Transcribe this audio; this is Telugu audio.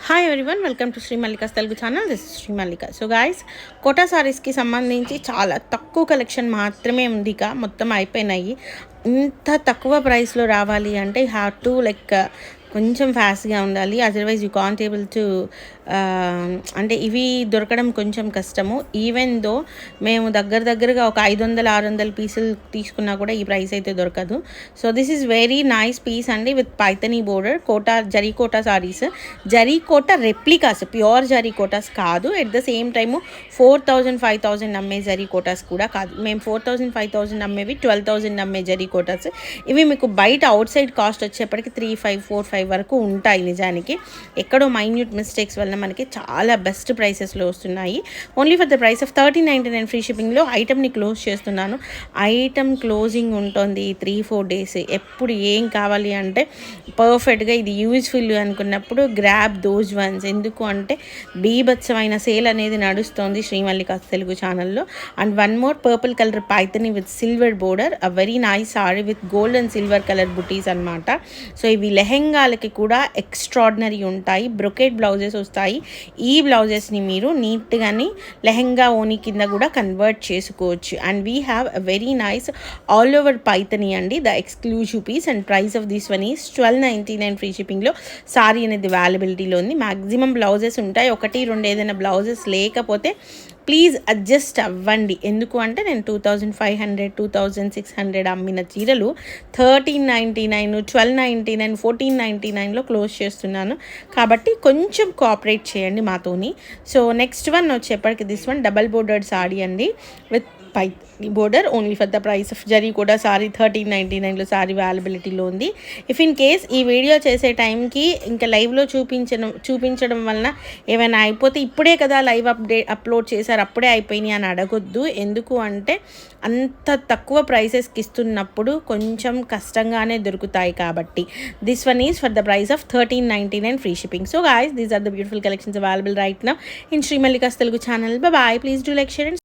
Hi everyone, welcome to Shri Mallika's Telugu channel. This is Shri Mallika. So guys, Kota సారీస్కి సంబంధించి చాలా తక్కువ కలెక్షన్ మాత్రమే ఉంది. ఇక మొత్తం అయిపోయినాయి. ఇంత తక్కువ ప్రైస్లో రావాలి అంటే యూ హ్యావ్ టు కొంచెం ఫాస్ట్గా ఉండాలి. Otherwise you can't able to అంటే ఇవి దొరకడం కొంచెం కష్టము. ఈవెన్ దో మేము దగ్గరగా ఒక 500-600 పీసులు తీసుకున్నా కూడా ఈ ప్రైస్ అయితే దొరకదు. So this is very nice piece అండి, with Paithani border. Zari kota saris, zari kota replicas, pure zari kotas కాదు. ఎట్ ద సేమ్ టైము 4000-5000 అమ్మే జరీకోటాస్ కూడా కాదు. మేము 4000-5000 అమ్మేవి 12,000 అమ్మే జరీకోటాస్. ఇవి మీకు బయట అవుట్ సైడ్ కాస్ట్ వచ్చేప్పటికి 3,500-4,500 వరకు ఉంటాయి. నిజానికి ఎక్కడో మైన్యూట్ మిస్టేక్స్ వల్ల మనకి చాలా బెస్ట్ ప్రైసెస్లో వస్తున్నాయి. Only for the price of 1399 free షిప్పింగ్లో ఐటమ్ని క్లోజ్ చేస్తున్నాను. ఐటమ్ క్లోజింగ్ ఉంటుంది 3-4 డేస్. ఎప్పుడు ఏం కావాలి అంటే పర్ఫెక్ట్గా ఇది యూజ్ఫుల్ అనుకున్నప్పుడు గ్రాబ్ దోజ్ వన్స్. ఎందుకు అంటే బీభత్సమైన సేల్ అనేది నడుస్తుంది శ్రీమల్లిక తెలుగు ఛానల్లో. And one more purple colour Paithani with silver border, a very nice sorry with gold and silver colour బుటీస్ అనమాట. సో ఇవి లెహెంగాలకి కూడా ఎక్స్ట్రాడినరీ ఉంటాయి. బ్రొకెట్ బ్లౌజెస్ వస్తాయి. ఈ బ్లౌజెస్ని మీరు నీట్గాని లెహెంగా ఓని కింద కూడా కన్వర్ట్ చేసుకోవచ్చు. And we have a very nice all over Paithani అండి, the exclusive piece. And price of this one is 1299 free షిప్పింగ్లో సారీ అనేది అవైలబిలిటీలో ఉంది. మ్యాక్సిమం బ్లౌజెస్ ఉంటాయి. 1-2 ఏదైనా బ్లౌజెస్ లేకపోతే ప్లీజ్ అడ్జస్ట్ అవ్వండి. ఎందుకు అంటే నేను 2500-2600 అమ్మిన చీరలు 1399, 1299, 1499లో క్లోజ్ చేస్తున్నాను. కాబట్టి కొంచెం కోఆపరేట్ చేయండి మాతోని. సో నెక్స్ట్ వన్ వచ్చేప్పటికి this one double bordered sari అండి, with border. Only for the price of zari కూడా సారీ 1399లో సారీ అవైలబిలిటీలో ఉంది. ఇఫ్ ఇన్ కేస్ ఈ వీడియో చేసే టైంకి ఇంకా లైవ్లో చూపించడం వలన ఏమైనా అయిపోతే ఇప్పుడే కదా లైవ్ అప్లోడ్ చేశారు అప్పుడే అయిపోయినాయి అని అడగొద్దు. ఎందుకు అంటే అంత తక్కువ ప్రైసెస్కి ఇస్తున్నప్పుడు కొంచెం కష్టంగానే దొరుకుతాయి. కాబట్టి this one is for the price of 1399 free shipping. So guys, these are the beautiful collections available right now in Sri Mallika's Telugu channel. Bye. Please do like, share and